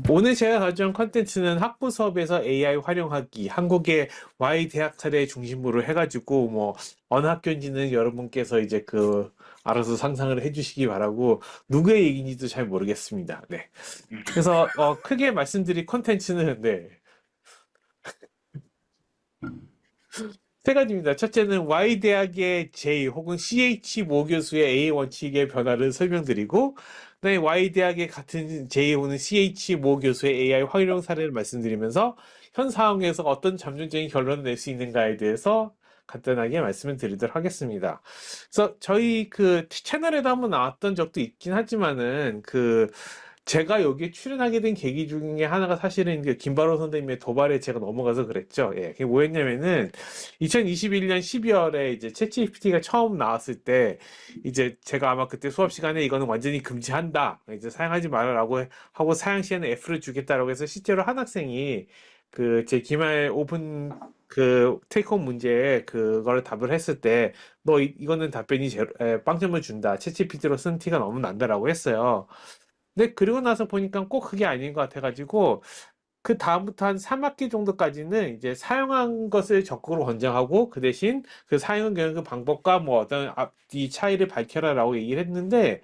오늘 제가 가져온 컨텐츠는 학부 수업에서 AI 활용하기, 한국의 Y 대학 사례 중심으로 해가지고, 뭐, 어느 학교인지는 여러분께서 이제 알아서 상상을 해주시기 바라고, 누구의 얘기인지도 잘 모르겠습니다. 네. 그래서, 크게 말씀드릴 컨텐츠는, 네. 세 가지입니다. 첫째는 Y대학의 J 혹은 CH 모 교수의 A 원칙의 변화를 설명드리고, 그다음에 Y대학의 같은 J 혹은 CH 모 교수의 AI 활용 사례를 말씀드리면서 현 상황에서 어떤 잠정적인 결론을 낼 수 있는가에 대해서 간단하게 말씀을 드리도록 하겠습니다. 그래서 저희 채널에도 한번 나왔던 적도 있긴 하지만은 제가 여기에 출연하게 된 계기 중에 하나가 사실은 김바로 선생님의 도발에 제가 넘어가서 그랬죠. 예, 그게 뭐였냐면은 2021년 12월에 이제 챗GPT가 처음 나왔을 때 이제 제가 아마 그때 수업 시간에 이거는 완전히 금지한다. 이제 사용하지 말아라고 하고 사용 시에는 F를 주겠다라고 해서 실제로 한 학생이 제 기말 오픈 테이크홈 문제에 그걸 답을 했을 때 너 이거는 답변이 빵점을 준다. 챗GPT로 쓴 티가 너무 난다라고 했어요. 근데 그리고 나서 보니까 꼭 그게 아닌 것 같아가지고 그 다음부터 한 3학기 정도까지는 이제 사용한 것을 적극으로 권장하고 그 대신 그 사용 교육 방법과 뭐 어떤 앞뒤 차이를 밝혀라라고 얘기를 했는데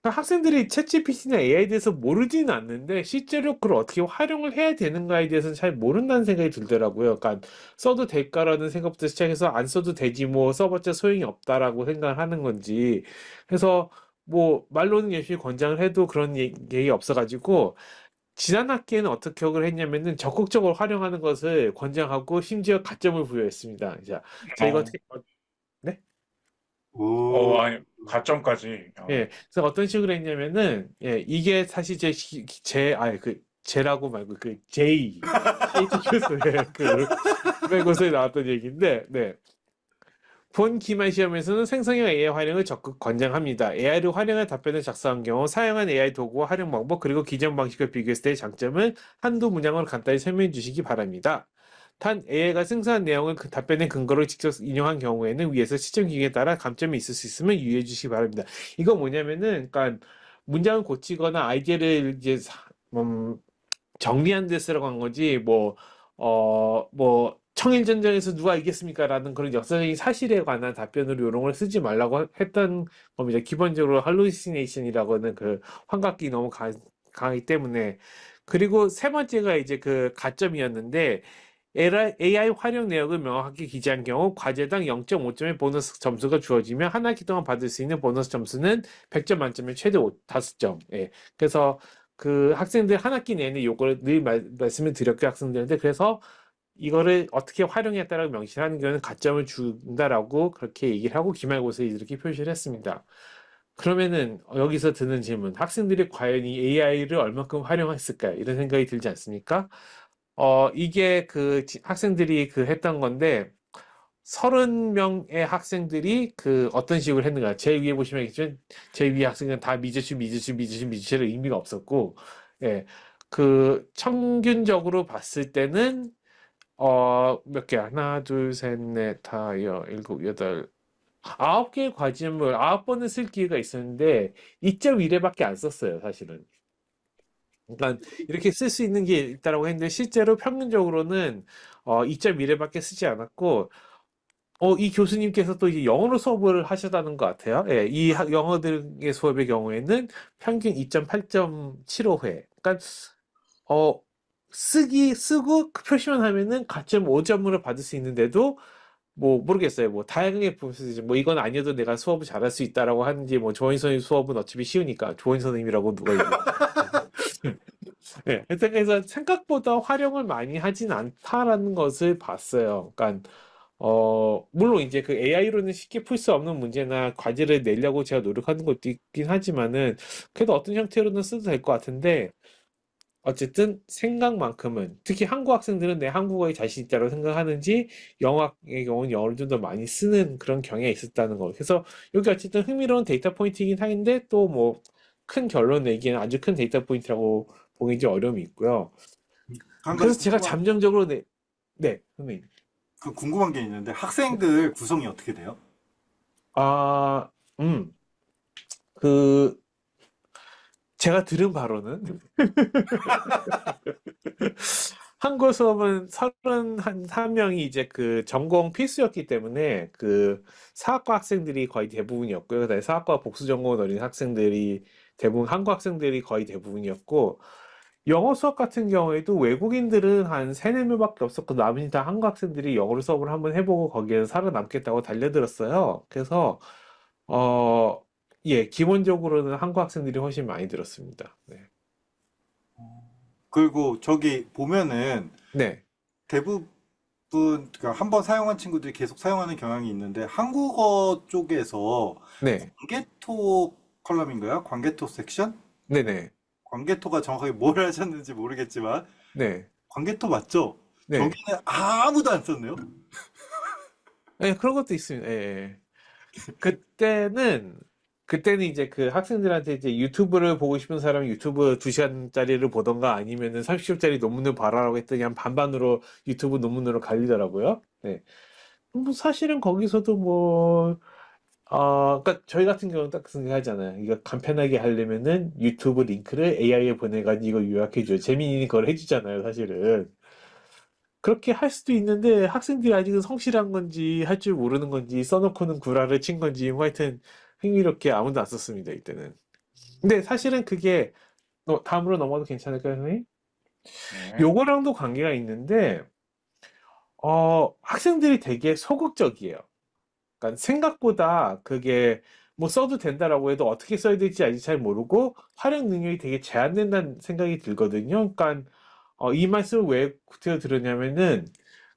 학생들이 챗GPT나 AI에 대해서 모르지는 않는데 실제로 그걸 어떻게 활용을 해야 되는가에 대해서는 잘 모른다는 생각이 들더라고요. 그러니까 써도 될까라는 생각부터 시작해서 안 써도 되지 뭐 써봤자 소용이 없다라고 생각을 하는 건지 그래서 뭐 말로는 열심히 권장을 해도 그런 얘기 없어가지고 지난 학기에는 어떻게 교육을 했냐면은 적극적으로 활용하는 것을 권장하고 심지어 가점을 부여했습니다. 자, 저희가 어, 어떻게 네? 아니, 가점까지. 예, 그래서 어떤 식으로 했냐면은, 예, 이게 사실 제라고 말고 CH 교수의 기말고사에 나왔던 얘기인데, 네. 본 기말 시험에서는 생성형 AI 활용을 적극 권장합니다. AI를 활용해 답변을 작성한 경우 사용한 AI 도구와 활용 방법 그리고 기존 방식을 비교했을 때의 장점을 한두 문장으로 간단히 설명해 주시기 바랍니다. 단 AI가 생성한 내용을 그 답변의 근거로 직접 인용한 경우에는 위에서 시점 기준에 따라 감점이 있을 수 있으면 유의해 주시기 바랍니다. 이거 뭐냐면은 그러니까 문장을 고치거나 아이디어를 이제 정리한 데 쓰라고 한 거지 뭐 청일전쟁에서 누가 이겼습니까? 라는 그런 역사적인 사실에 관한 답변으로 이런 걸 쓰지 말라고 했던 겁니다. 기본적으로 할루시네이션이라고는 환각기 너무 강하기 때문에 그리고 세 번째가 이제 가점이었는데 AI 활용 내역을 명확하게 기재한 경우 과제당 0.5점의 보너스 점수가 주어지며 한 학기 동안 받을 수 있는 보너스 점수는 100점 만점에 최대 5점. 예. 그래서 학생들 한 학기 내내 요거를 늘 말씀을 드렸고 학생들한테 그래서 이거를 어떻게 활용했다라고 명시하는 경우는 가점을 준다라고 그렇게 얘기를 하고 기말고사에 이렇게 표시를 했습니다. 그러면은 여기서 드는 질문, 학생들이 과연 이 AI를 얼마큼 활용했을까요? 이런 생각이 들지 않습니까? 이게 학생들이 했던 건데, 30명의 학생들이 어떤 식으로 했는가. 제 위에 보시면 알겠지만, 제 위에 학생은 다 미주시를 의미가 없었고, 예. 평균적으로 봤을 때는, 몇 개, 하나, 둘, 셋, 넷, 다, 일곱, 여덟, 9개의 과제물, 9번을 쓸 기회가 있었는데, 2.1회밖에 안 썼어요, 사실은. 그러니까 이렇게 쓸 수 있는 게 있다라고 했는데 실제로 평균적으로는 2.1회밖에 쓰지 않았고 이 교수님께서 또 이제 영어로 수업을 하셨다는 것 같아요. 예, 이 영어 등의 수업의 경우에는 평균 2.8.75회. 그러니까 쓰고 표시만 하면은 가점 5점으로 받을 수 있는데도 뭐 모르겠어요. 뭐 다양하게 보면서 뭐 이건 아니어도 내가 수업을 잘할 수 있다라고 하는지 뭐 조인 선생님 수업은 어차피 쉬우니까 조인 선생님이라고 누가 얘기해. 네, 하여튼 그래서 생각보다 활용을 많이 하진 않다라는 것을 봤어요. 그러니까 물론 이제 AI로는 쉽게 풀 수 없는 문제나 과제를 내려고 제가 노력하는 것도 있긴 하지만은 그래도 어떤 형태로는 써도 될 것 같은데 어쨌든 생각만큼은 특히 한국 학생들은 내 한국어에 자신 있다고 생각하는지 영어의 경우는 영어를 좀 더 많이 쓰는 그런 경향이 있었다는 거. 그래서 여기 어쨌든 흥미로운 데이터 포인트이긴 한데 또 뭐 큰 결론 내기에는 아주 큰 데이터 포인트라고 보기 좀 어려움이 있고요. 한 그래서 가지 제가 궁금한, 잠정적으로 네, 선생님. 그 궁금한 게 있는데 학생들 구성이 어떻게 돼요? 아, 그, 제가 들은 바로는 한국 수업은 31명이 이제 그 전공 필수였기 때문에 그 사학과 학생들이 거의 대부분이었고요. 그다음에 사학과 복수 전공을 노린 학생들이 대부분 한국 학생들이 거의 대부분이었고 영어 수업 같은 경우에도 외국인들은 한 3, 4명밖에 없었고 나머지 다 한국 학생들이 영어로 수업을 한번 해보고 거기에서 살아남겠다고 달려들었어요. 그래서 어, 예, 기본적으로는 한국 학생들이 훨씬 많이 들었습니다. 네. 그리고 저기 보면은 네. 대부분 그러니까 한번 사용한 친구들이 계속 사용하는 경향이 있는데 한국어 쪽에서 네. 관계토 컬럼인가요? 관계토 섹션? 네네. 관계토가 정확하게 뭘 하셨는지 모르겠지만 네. 관계토 맞죠? 네. 저기는 아무도 안 썼네요. 네, 그런 것도 있습니다. 예, 예. 그때는, 그때는 이제 그 학생들한테 이제 유튜브를 보고 싶은 사람은 유튜브 2시간짜리를 보던가 아니면은 30초짜리 논문을 봐라라고 했더니 한 반반으로 유튜브 논문으로 갈리더라고요. 네. 뭐 사실은 거기서도 뭐, 그러니까 저희 같은 경우는 딱 생각하잖아요. 이거 간편하게 하려면은 유튜브 링크를 AI에 보내가지고 이거 요약해줘. 재민이는 그걸 해주잖아요, 사실은. 그렇게 할 수도 있는데 학생들이 아직은 성실한 건지 할 줄 모르는 건지 써놓고는 구라를 친 건지 뭐 하여튼 흥미롭게 아무도 안 썼습니다, 이때는. 근데 사실은 그게 다음으로 넘어가도 괜찮을까요, 선생님? 네. 요거랑도 관계가 있는데 학생들이 되게 소극적이에요. 그러니까 생각보다 그게 뭐 써도 된다라고 해도 어떻게 써야 될지 아직 잘 모르고 활용 능력이 되게 제한된다는 생각이 들거든요. 그러니까 이 말씀을 왜 구태여 들었냐면은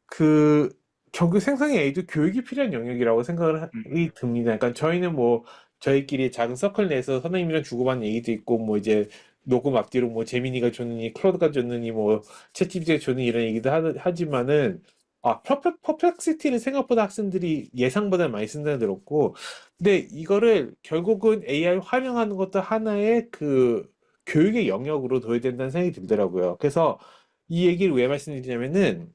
그 결국 생성의 A도 교육이 필요한 영역이라고 생각이 듭니다. 그러니까 저희는 뭐 저희끼리 작은 서클 내에서 선생님이랑 주고받는 얘기도 있고 뭐 이제 녹음 앞뒤로 뭐 재민이가 줬느니 클로드가 줬느니 뭐 챗GPT가 줬느니 이런 얘기도 하지만은 퍼플렉시티를 생각보다 학생들이 예상보다 많이 쓴다는 들었고 근데 이거를 결국은 AI 활용하는 것도 하나의 그 교육의 영역으로 둬야 된다는 생각이 들더라고요. 그래서 이 얘기를 왜 말씀드리냐면은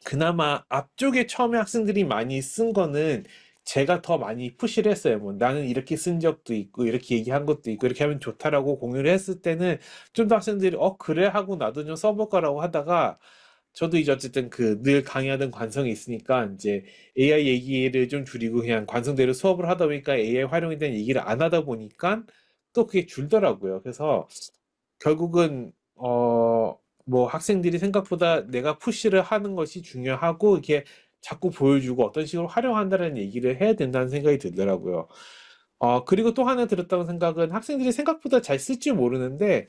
그나마 앞쪽에 처음에 학생들이 많이 쓴 거는 제가 더 많이 푸시를 했어요. 뭐 나는 이렇게 쓴 적도 있고 이렇게 얘기한 것도 있고 이렇게 하면 좋다라고 공유를 했을 때는 좀 더 학생들이 그래 하고 나도 좀 써볼까라고 하다가 저도 이제 어쨌든 그 늘 강의하던 관성이 있으니까 이제 AI 얘기를 좀 줄이고 그냥 관성대로 수업을 하다 보니까 AI 활용에 대한 얘기를 안 하다 보니까 또 그게 줄더라고요. 그래서 결국은 뭐 학생들이 생각보다 내가 푸시를 하는 것이 중요하고 이렇게 자꾸 보여주고 어떤 식으로 활용한다는 얘기를 해야 된다는 생각이 들더라고요. 그리고 또 하나 들었다고 생각은 학생들이 생각보다 잘 쓸 줄 모르는데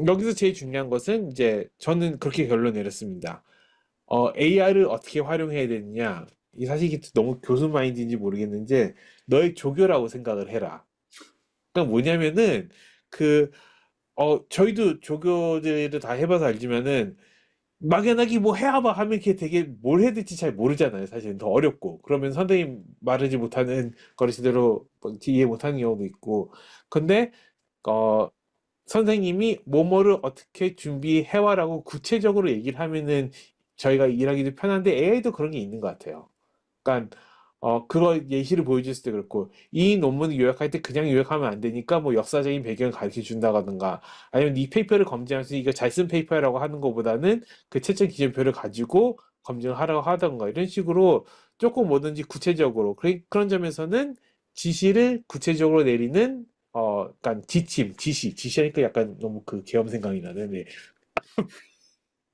여기서 제일 중요한 것은 이제 저는 그렇게 결론 내렸습니다. AR을 어떻게 활용해야 되느냐. 이 사실 이게 너무 교수 마인드인지 모르겠는데 너의 조교라고 생각을 해라. 그러니까 뭐냐면은 그 저희도 조교들을 다 해봐서 알지만은 막연하게 뭐 해봐 하면 이게 되게 뭘 해야 될지 잘 모르잖아요. 사실은 더 어렵고. 그러면 선생님 말하지 못하는 거를 제대로 뭐 이해 못하는 경우도 있고. 근데, 어, 선생님이 뭐뭐를 어떻게 준비해와라고 구체적으로 얘기를 하면은 저희가 일하기도 편한데 AI도 그런 게 있는 것 같아요. 그러니까 그거 예시를 보여줬을 때 그렇고 이 논문을 요약할 때 그냥 요약하면 안 되니까 뭐 역사적인 배경을 가르쳐 준다든가 아니면 이 페이퍼를 검증해서 이거 잘 쓴 페이퍼라고 하는 것보다는 그 채점 기준표를 가지고 검증을 하라고 하던가 이런 식으로 조금 뭐든지 구체적으로 그런 점에서는 지시를 구체적으로 내리는 약간 지시하니까 약간 너무 그 계엄 생각이 나네.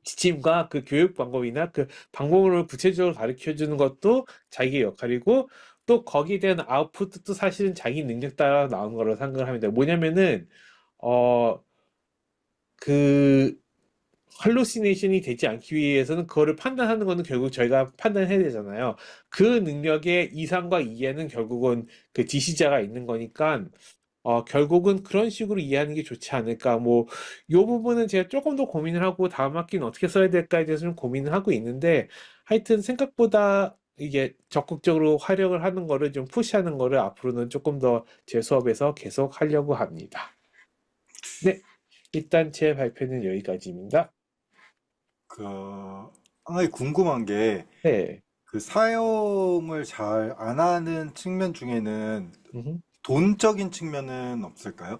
지침과 그 교육 방법이나 그 방법을 구체적으로 가르쳐 주는 것도 자기의 역할이고 또 거기에 대한 아웃풋도 사실은 자기 능력 따라 나온 거라고 생각을 합니다. 뭐냐면은 어 그 할루시네이션이 되지 않기 위해서는 그거를 판단하는 거는 결국 저희가 판단해야 되잖아요. 그 능력의 이상과 이하는 결국은 그 지시자가 있는 거니까 결국은 그런 식으로 이해하는 게 좋지 않을까. 뭐, 요 부분은 제가 조금 더 고민을 하고 다음 학기는 어떻게 써야 될까에 대해서 좀 고민을 하고 있는데, 하여튼 생각보다 이게 적극적으로 활용을 하는 거를 좀 푸시하는 거를 앞으로는 조금 더 제 수업에서 계속 하려고 합니다. 네. 일단 제 발표는 여기까지입니다. 그 한 가지 궁금한 게, 네. 그 사용을 잘 안 하는 측면 중에는 음, 돈적인 측면은 없을까요?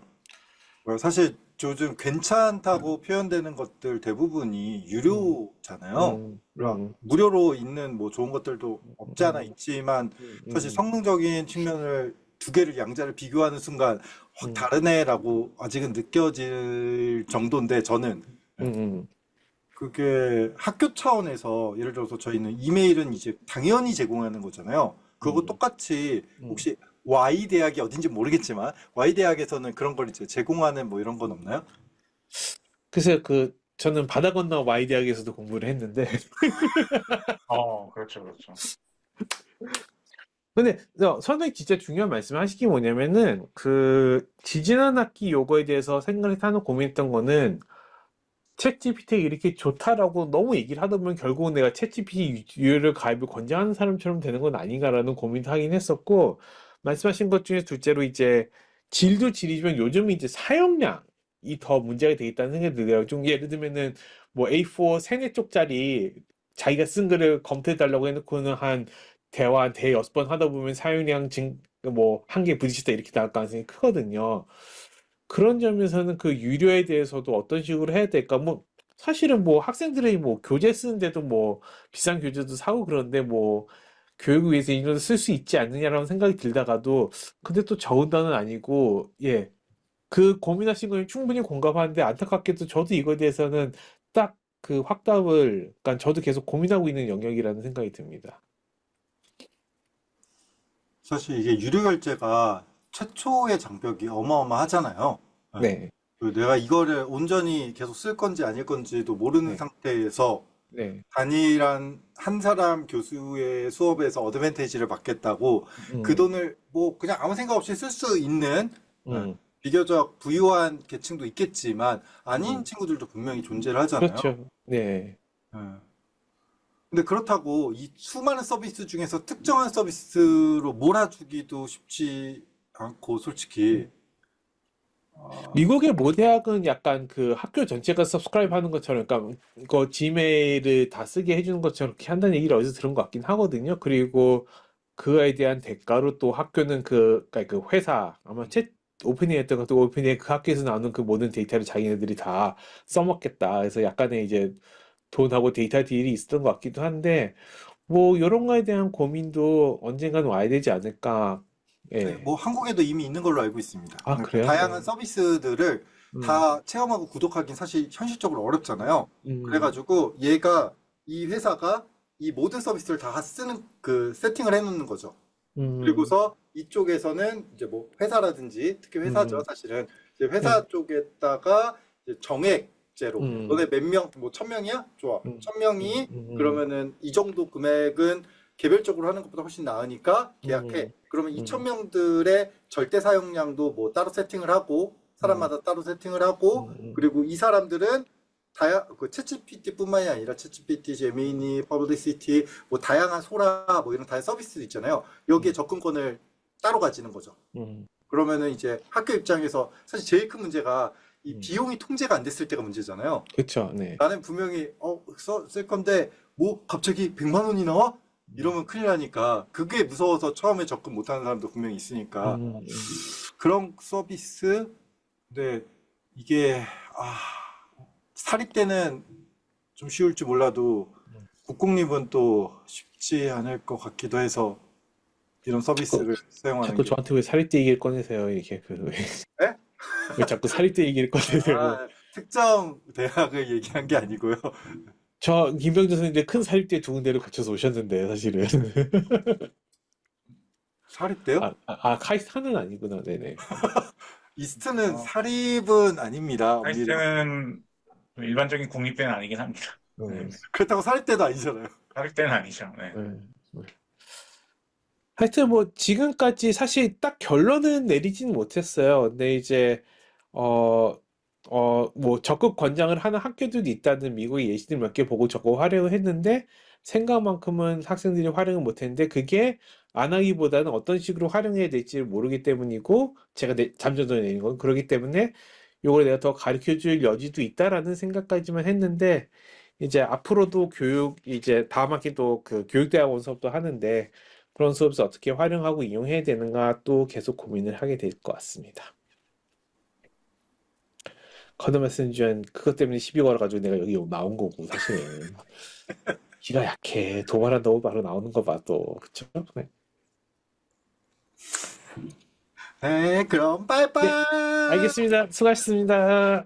사실 요즘 괜찮다고 표현되는 것들 대부분이 음, 유료잖아요. 음, 그러니까 음, 무료로 있는 뭐 좋은 것들도 없지 않아 음, 있지만 사실 음, 성능적인 측면을 두 개를 양자를 비교하는 순간 확 음, 다르네라고 아직은 느껴질 정도인데 저는 예. 음, 그게 학교 차원에서 예를 들어서 저희는 이메일은 이제 당연히 제공하는 거잖아요. 그거 음, 똑같이 음. 혹시 Y 대학이 어딘지 모르겠지만 Y 대학에서는 그런 걸 이제 제공하는 뭐 이런 건 없나요? 글쎄요, 저는 바다 건너 Y 대학에서도 공부를 했는데, 그렇죠, 그렇죠. 근데 선생님 진짜 중요한 말씀 하신 게 뭐냐면은 지지난 학기 요거에 대해서 생각을 하는 고민했던 거는 챗GPT가 이렇게 좋다라고 너무 얘기를 하다 보면 결국은 내가 챗GPT 유료를 가입을 권장하는 사람처럼 되는 건 아닌가라는 고민도 하긴 했었고, 말씀하신 것 중에 둘째로 이제 질도 질이지만 요즘 이제 사용량이 더 문제가 되겠다는 생각이 들어요. 좀 예를 들면은 뭐 A4 세네 쪽짜리 자기가 쓴 글을 검토해 달라고 해놓고는 대화 한 대여섯 번 하다 보면 사용량 뭐 한 개 부딪히다 이렇게 나올 가능성이 크거든요. 그런 점에서는 그 유료에 대해서도 어떤 식으로 해야 될까? 뭐, 사실은 뭐 학생들이 뭐 교재 쓰는데도 뭐 비싼 교재도 사고 그러는데 뭐 교육을 위해서 이런 쓸 수 있지 않느냐라는 생각이 들다가도 근데 또 저은다는 아니고, 예. 그 고민하신 건 충분히 공감하는데 안타깝게도 저도 이거에 대해서는 딱 그 확답을, 그러니까 저도 계속 고민하고 있는 영역이라는 생각이 듭니다. 사실 이게 유료 결제가 최초의 장벽이 어마어마하잖아요. 네. 네, 내가 이거를 온전히 계속 쓸 건지 아닐 건지도 모르는 네, 상태에서 네, 단일한 한 사람 교수의 수업에서 어드밴테이지를 받겠다고 그 음, 돈을 뭐 그냥 아무 생각 없이 쓸 수 있는 예, 음, 비교적 부유한 계층도 있겠지만 아닌 음, 친구들도 분명히 존재를 하잖아요. 그렇죠. 네. 예. 근데 그렇다고 이 수많은 서비스 중에서 특정한 서비스로 몰아주기도 쉽지 않고 솔직히 미국의 모대학은 약간 그 학교 전체가 서브스크라이브 하는 것처럼, 그러니까 그 지메일을 다 쓰게 해주는 것처럼 그렇게 한다는 얘기를 어디서 들은 것 같긴 하거든요. 그리고 그거에 대한 대가로 또 학교는 그러니까 그 회사, 아마 오픈이했던 것도 오픈이 그 학교에서 나오는 그 모든 데이터를 자기네들이 다 써먹겠다. 그래서 약간의 이제 돈하고 데이터 딜이 있었던 것 같기도 한데, 뭐, 이런 거에 대한 고민도 언젠가는 와야 되지 않을까. 네, 예. 뭐 한국에도 이미 있는 걸로 알고 있습니다. 아, 그러니까 그래요? 다양한 서비스들을 음, 다 체험하고 구독하긴 사실 현실적으로 어렵잖아요. 음, 그래가지고 이 회사가 이 모든 서비스를 다 쓰는 그 세팅을 해놓는 거죠. 음, 그리고서 이쪽에서는 이제 뭐 회사라든지 특히 회사죠 음, 사실은 이제 네. 회사 쪽에다가 이제 정액제로 음, 너네 몇 명, 뭐 1,000명이야? 좋아. 음, 1,000명이 그러면은 이 정도 금액은 개별적으로 하는 것보다 훨씬 나으니까 계약해. 음, 그러면 이 음, 1,000명들의 절대 사용량도 뭐 따로 세팅을 하고 음, 사람마다 따로 세팅을 하고 그리고 이 사람들은 그 챗GPT뿐만이 아니라 챗GPT, 제미니, 퍼블리시티, 뭐 다양한 소라, 뭐 이런 다양한 서비스 있잖아요. 여기에 음, 접근권을 따로 가지는 거죠. 음, 그러면은 이제 학교 입장에서 사실 제일 큰 문제가 이 음. 비용이 통제가 안 됐을 때가 문제잖아요. 그쵸, 네. 나는 분명히 쓸 건데 뭐 갑자기 100만 원이 나와? 음, 이러면 큰일 나니까 그게 무서워서 처음에 접근 못하는 사람도 분명히 있으니까 음. 그런 서비스 근데 이게 아 사립 때는 좀 쉬울지 몰라도 국공립은 또 쉽지 않을 것 같기도 해서 이런 자꾸, 서비스를 사용하는 자꾸 게. 저한테 왜 사립대 얘기를 꺼내세요? 이렇게 에? 왜 자꾸 사립대 얘기를 꺼내세요? 아, 특정 대학을 얘기한 게 아니고요. 김병준 선생님인데 큰 사립대 두 군데를 거쳐서 오셨는데, 사실은. 사립대요? 카이스트는 아니구나, 네네. 이스트는 어, 사립은 아닙니다. 엄밀히. 카이스트는 일반적인 국립대는 아니긴 합니다. 네. 음, 그렇다고 사립대도 아니잖아요. 사립대는 아니죠. 네. 음. 하여튼 뭐 지금까지 사실 딱 결론은 내리진 못했어요. 근데 이제 어, 뭐 적극 권장을 하는 학교들도 있다는 미국의 예시들 몇 개 보고 적극 활용을 했는데 생각만큼은 학생들이 활용을 못했는데 그게 안 하기보다는 어떤 식으로 활용해야 될지를 모르기 때문이고 제가 잠정적으로 내린 건 그렇기 때문에 이걸 내가 더 가르쳐 줄 여지도 있다라는 생각까지만 했는데 이제 앞으로도 이제 다음 학기 또 그 교육대학원 수업도 하는데 그런 수업에서 어떻게 활용하고 이용해야 되는가 또 계속 고민을 하게 될 것 같습니다. 커드 메신저는 그것 때문에 시비 걸어가지고 내가 여기 나온 거고 사실은 기가 약해. 도발한다고 바로 나오는 거 봐 또. 그쵸? 네. 네, 그럼 네, 빠이빠이. 알겠습니다. 수고하셨습니다.